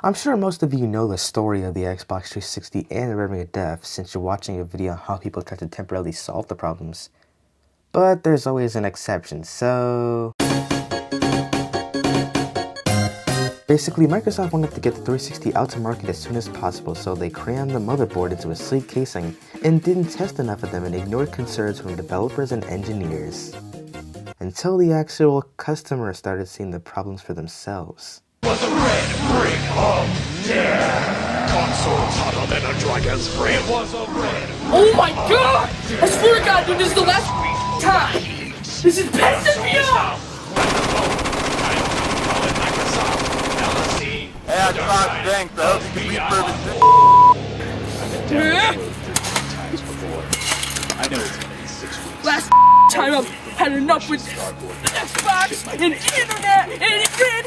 I'm sure most of you know the story of the Xbox 360 and the Ring of Death since you're watching a video on how people try to temporarily solve the problems. But there's always an exception, so... Basically, Microsoft wanted to get the 360 out to market as soon as possible, so they crammed the motherboard into a sleek casing and didn't test enough of them and ignored concerns from developers and engineers. Until the actual customer started seeing the problems for themselves. Was a red brick of death. Consoles hotter than a dragon's brain. It was a red. Oh my god! I swear to God, dude, this is the last time! This is pissing me off! Yeah, God, thanks. I hope you can I know it's been 6 weeks. Last time I've had enough with Xbox and internet and red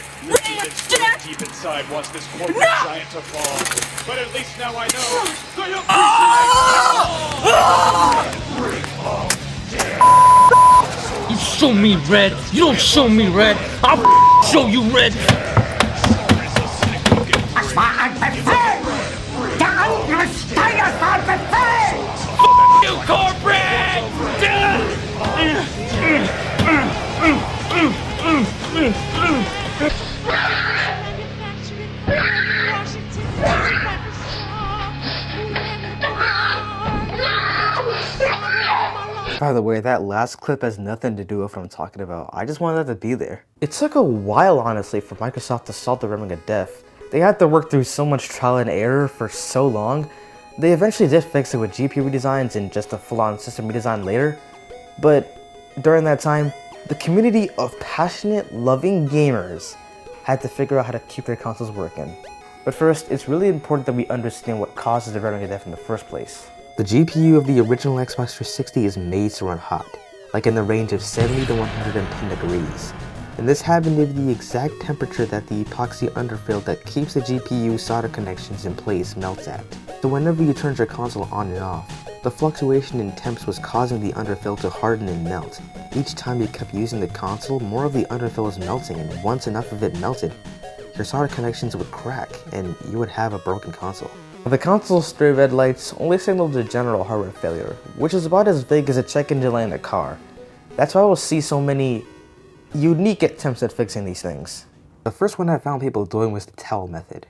death! Deep inside wants this corporate No! giant to fall. But at least now I know. So you You show me red! You don't show me red! I'll show you red! You corporate! By the way, that last clip has nothing to do with what I'm talking about. I just wanted that to be there. It took a while, honestly, for Microsoft to solve the Ring of Death. They had to work through so much trial and error for so long. They eventually did fix it with GPU redesigns and just a full-on system redesign later. But during that time, the community of passionate, loving gamers had to figure out how to keep their consoles working. But first, it's really important that we understand what causes the Ring of Death in the first place. The GPU of the original Xbox 360 is made to run hot, like in the range of 70 to 110 degrees. And this happened to be the exact temperature that the epoxy underfill that keeps the GPU solder connections in place melts at. So whenever you turned your console on and off, the fluctuation in temps was causing the underfill to harden and melt. Each time you kept using the console, more of the underfill was melting, and once enough of it melted, your solder connections would crack, and you would have a broken console. The console's stray red lights only signaled a general hardware failure, which is about as vague as a check engine light in a car. That's why we'll see so many unique attempts at fixing these things. The first one I found people doing was the towel method.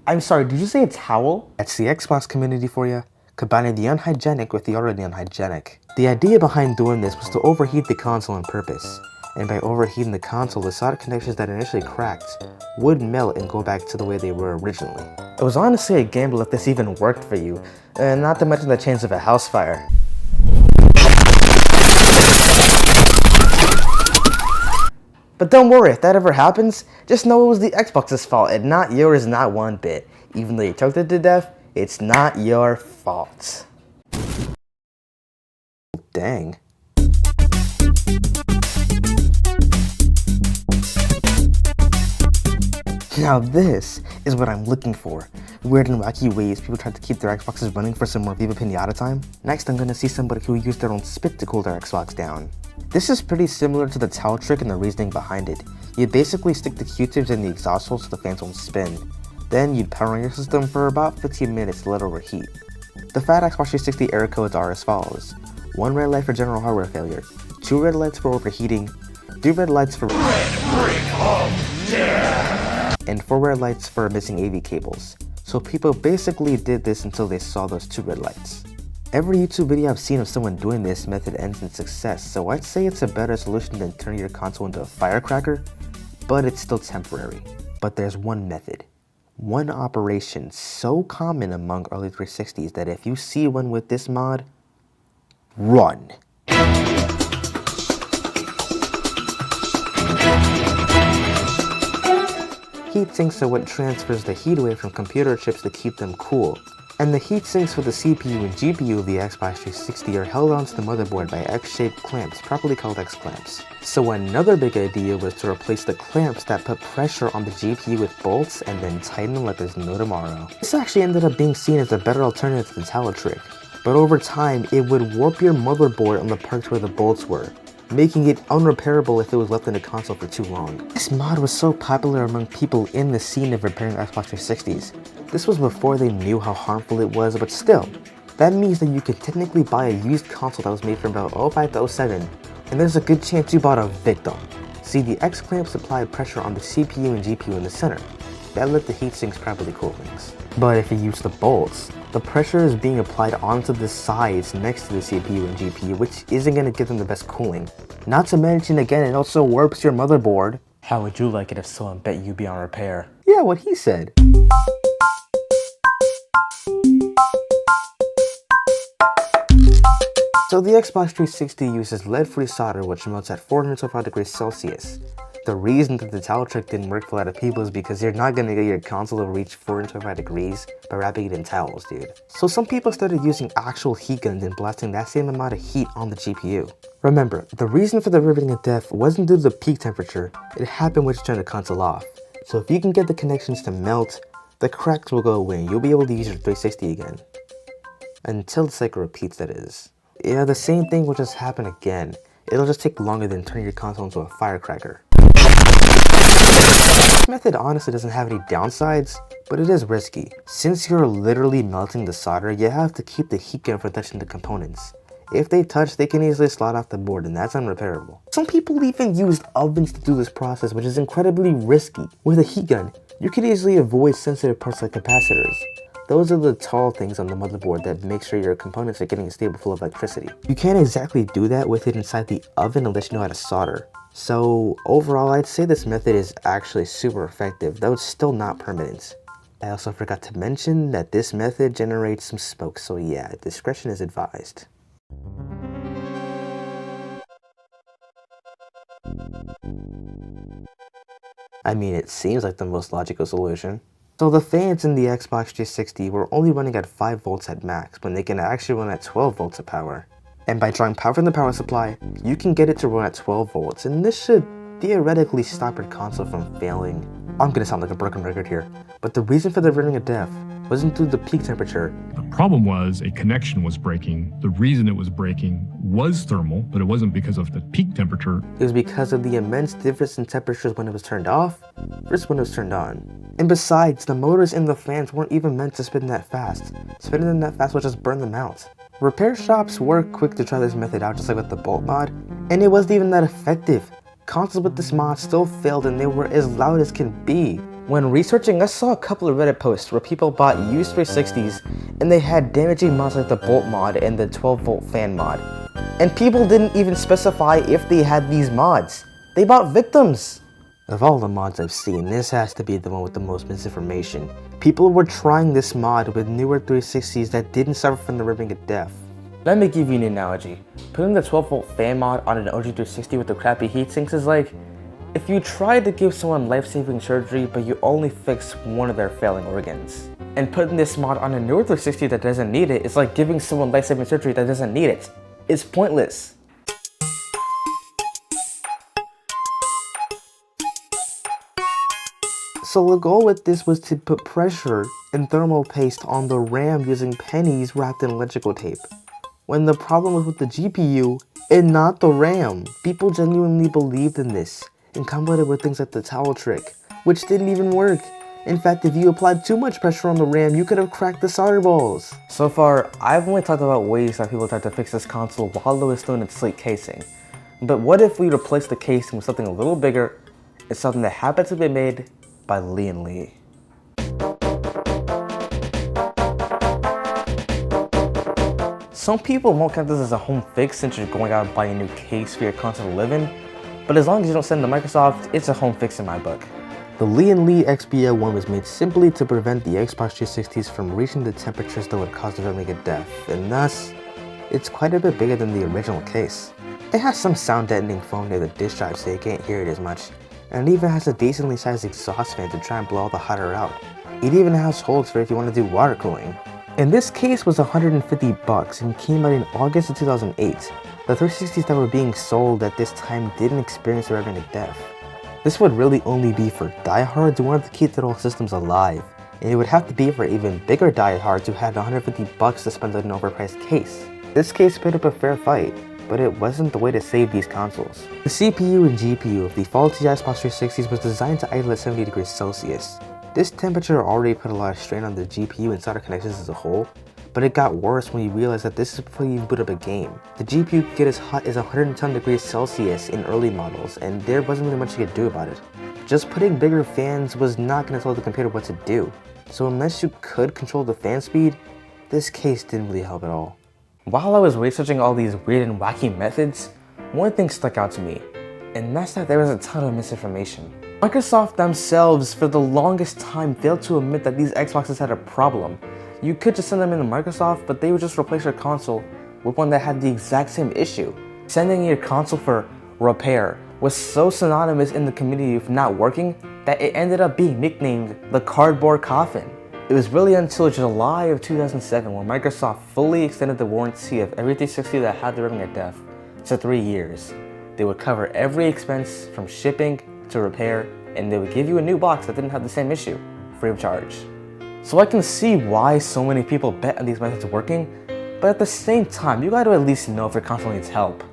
I'm sorry, did you say a towel? That's the Xbox community for you, combining the unhygienic with the already unhygienic. The idea behind doing this was to overheat the console on purpose. And by overheating the console, the solder connections that initially cracked would melt and go back to the way they were originally. It was honestly a gamble if this even worked for you, and not to mention the chance of a house fire. But don't worry, if that ever happens, just know it was the Xbox's fault and not yours, not one bit. Even though you choked it to death, it's not your fault. Dang. Now this is what I'm looking for. Weird and wacky ways people try to keep their Xboxes running for some more Viva Pinata time. Next, I'm gonna see somebody who used their own spit to cool their Xbox down. This is pretty similar to the towel trick and the reasoning behind it. You basically stick the Q-tips in the exhaust hole so the fans won't spin. Then you'd power on your system for about 15 minutes to let it overheat. The fat Xbox 360 error codes are as follows. 1 red light for general hardware failure, 2 red lights for overheating, 3 red lights for red brick of death. And 4 red lights for missing AV cables. So people basically did this until they saw those 2 red lights. Every YouTube video I've seen of someone doing this method ends in success, so I'd say it's a better solution than turning your console into a firecracker, but it's still temporary. But there's one method, one operation so common among early 360s that if you see one with this mod, run. Heat sinks are what transfers the heat away from computer chips to keep them cool. And the heat sinks for the CPU and GPU of the Xbox 360 are held onto the motherboard by X-shaped clamps, properly called X-clamps. So another big idea was to replace the clamps that put pressure on the GPU with bolts and then tighten them like there's no tomorrow. This actually ended up being seen as a better alternative to the towel trick. But over time, it would warp your motherboard on the parts where the bolts were. making it unrepairable if it was left in the console for too long. This mod was so popular among people in the scene of repairing Xbox 360s. This was before they knew how harmful it was, but still, that means that you could technically buy a used console that was made from about 05 to 07, and there's a good chance you bought a victim. See, the X-clamps applied pressure on the CPU and GPU in the center. That let the heatsinks properly cool things. But if you use the bolts, the pressure is being applied onto the sides next to the CPU and GPU, which isn't going to give them the best cooling. Not to mention, again, it also warps your motherboard. How would you like it if someone bet you'd be on repair? Yeah, what he said. So the Xbox 360 uses lead-free solder, which melts at 425 degrees Celsius. The reason that the towel trick didn't work for a lot of people is because you're not gonna get your console to reach 425 degrees by wrapping it in towels, dude. So some people started using actual heat guns and blasting that same amount of heat on the GPU. Remember, the reason for the riveting of death wasn't due to the peak temperature, it happened when you turned the console off. So if you can get the connections to melt, the cracks will go away and you'll be able to use your 360 again. Until the cycle repeats, that is. Yeah, the same thing will just happen again. It'll just take longer than turning your console into a firecracker. This method honestly doesn't have any downsides, but it is risky. Since you're literally melting the solder, you have to keep the heat gun from touching the components. If they touch, they can easily slide off the board, and that's unrepairable. Some people even used ovens to do this process, which is incredibly risky. With a heat gun, you can easily avoid sensitive parts like capacitors. Those are the tall things on the motherboard that make sure your components are getting a stable flow of electricity. You can't exactly do that with it inside the oven unless you know how to solder. So overall, I'd say this method is actually super effective, though it's still not permanent. I also forgot to mention that this method generates some smoke, so yeah, discretion is advised. I mean, it seems like the most logical solution. So the fans in the Xbox 360 were only running at 5 volts at max, when they can actually run at 12 volts of power. And by drawing power from the power supply, you can get it to run at 12 volts, and this should theoretically stop your console from failing. I'm gonna sound like a broken record here, but the reason for the riveting of death wasn't due to the peak temperature. The problem was a connection was breaking. The reason it was breaking was thermal, but it wasn't because of the peak temperature. It was because of the immense difference in temperatures when it was turned off versus when it was turned on. And besides, the motors in the fans weren't even meant to spin that fast. Spinning them that fast would just burn them out. Repair shops were quick to try this method out, just like with the bolt mod, and it wasn't even that effective. Consoles with this mod still failed and they were as loud as can be. When researching, I saw a couple of Reddit posts where people bought used 360s and they had damaging mods like the bolt mod and the 12 volt fan mod. And people didn't even specify if they had these mods. They bought victims. Of all the mods I've seen, this has to be the one with the most misinformation. People were trying this mod with newer 360s that didn't suffer from the riveting of death. Let me give you an analogy. Putting the 12 volt fan mod on an OG 360 with the crappy heatsinks is like, if you tried to give someone life-saving surgery but you only fix one of their failing organs. And putting this mod on a newer 360 that doesn't need it is like giving someone life-saving surgery that doesn't need it. It's pointless. So the goal with this was to put pressure and thermal paste on the RAM using pennies wrapped in electrical tape. When the problem was with the GPU and not the RAM. People genuinely believed in this and complimented with things like the towel trick, which didn't even work. In fact, if you applied too much pressure on the RAM, you could have cracked the solder balls. So far, I've only talked about ways that people tried to fix this console while it was still in its sleek casing. But what if we replace the casing with something a little bigger and something that happened to be made by Lee. Some people won't count this as a home fix since you're going out and buying a new case for your console to live in, but as long as you don't send it to Microsoft, it's a home fix in my book. The Lee XBL1 was made simply to prevent the Xbox 360s from reaching the temperatures that would cause the riveting of death, and thus, it's quite a bit bigger than the original case. It has some sound deadening foam near the disk drive so you can't hear it as much, and it even has a decently sized exhaust fan to try and blow all the hot air out. It even has holes for if you want to do water cooling. And this case was $150 and came out in August of 2008. The 360s that were being sold at this time didn't experience the riveting of death. This would really only be for diehards who wanted to keep their old systems alive, and it would have to be for even bigger diehards who had $150 to spend on an overpriced case. This case put up a fair fight. but it wasn't the way to save these consoles. The CPU and GPU of the faulty Xbox 360s was designed to idle at 70 degrees Celsius. This temperature already put a lot of strain on the GPU and solder connections as a whole, but it got worse when you realize that this is before you even boot up a game. The GPU could get as hot as 110 degrees Celsius in early models, and there wasn't really much you could do about it. Just putting bigger fans was not going to tell the computer what to do, so unless you could control the fan speed, this case didn't really help at all. While I was researching all these weird and wacky methods, one thing stuck out to me, and that's that there was a ton of misinformation. Microsoft themselves for the longest time failed to admit that these Xboxes had a problem. You could just send them into Microsoft, but they would just replace your console with one that had the exact same issue. Sending your console for repair was so synonymous in the community with not working that it ended up being nicknamed the cardboard coffin. It was really until July of 2007 when Microsoft fully extended the warranty of every 360 that had the ribbon at death to 3 years. They would cover every expense from shipping to repair, and they would give you a new box that didn't have the same issue, free of charge. So I can see why so many people bet on these methods working, but at the same time, you gotta at least know if your console needs help.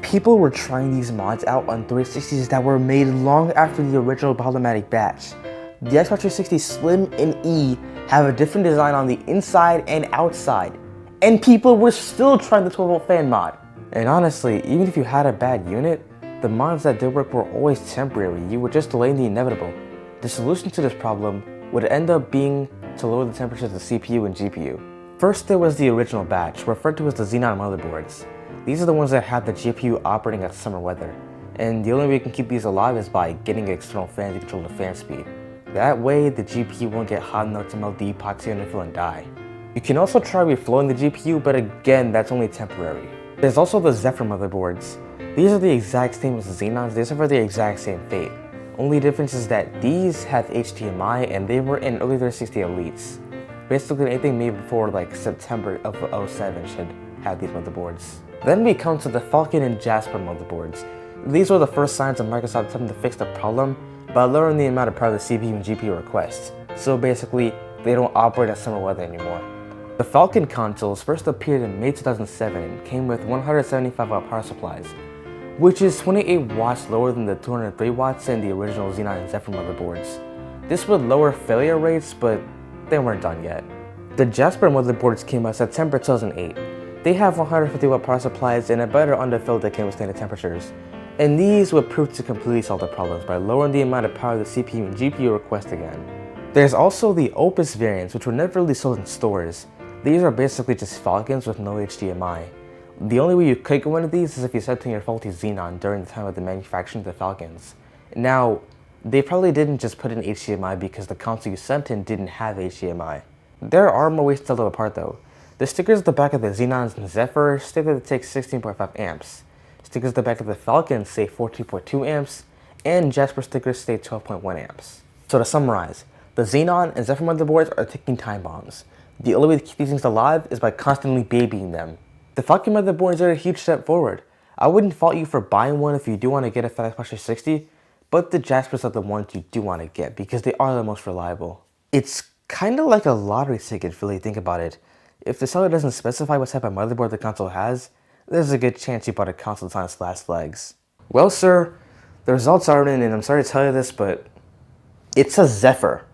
People were trying these mods out on 360s that were made long after the original problematic batch. The Xbox 360 Slim and E have a different design on the inside and outside, and people were still trying the 12-volt fan mod. And honestly, even if you had a bad unit, the mods that did work were always temporary. You were just delaying the inevitable. The solution to this problem would end up being to lower the temperature of the CPU and GPU. First, there was the original batch, referred to as the Xenon motherboards. These are the ones that had the GPU operating at summer weather, and the only way you can keep these alive is by getting an external fan to control the fan speed. That way, the GPU won't get hot enough to melt the epoxy underfill and die. You can also try reflowing the GPU, but again, that's only temporary. There's also the Zephyr motherboards. These are the exact same as the Xenons, they suffer the exact same fate. Only difference is that these have HDMI and they were in early 360 Elites. Basically anything made before like September of 07 should have these motherboards. Then we come to the Falcon and Jasper motherboards. These were the first signs of Microsoft attempting to fix the problem by lowering the amount of power the CPU and GPU request. So basically, they don't operate at summer weather anymore. The Falcon consoles first appeared in May 2007 and came with 175 watt power supplies, which is 28 watts lower than the 203 watts in the original Xenon and Zephyr motherboards. This would lower failure rates, but they weren't done yet. The Jasper motherboards came out September 2008. They have 150 watt power supplies and a better underfill that can withstand the temperatures. And these would prove to completely solve the problems by lowering the amount of power the CPU and GPU request again. There's also the Opus variants, which were never really sold in stores. These are basically just Falcons with no HDMI. The only way you could get one of these is if you sent in your faulty Xenon during the time of the manufacturing of the Falcons. Now, they probably didn't just put in HDMI because the console you sent in didn't have HDMI. There are more ways to tell them apart though. The stickers at the back of the Xenons and Zephyr state that it takes 16.5 amps. Stickers at the back of the Falcons say 14.2 amps, and Jasper stickers say 12.1 amps. So to summarize, the Xenon and Zephyr motherboards are ticking time bombs. The only way to keep these things alive is by constantly babying them. The Falcon motherboards are a huge step forward. I wouldn't fault you for buying one if you do want to get a Xbox 360, but the Jaspers are the ones you do want to get because they are the most reliable. It's kind of like a lottery ticket if you really think about it. If the seller doesn't specify what type of motherboard the console has, there's a good chance you bought a console on its last legs. Well, sir, the results are in, and I'm sorry to tell you this, but it's a Zephyr.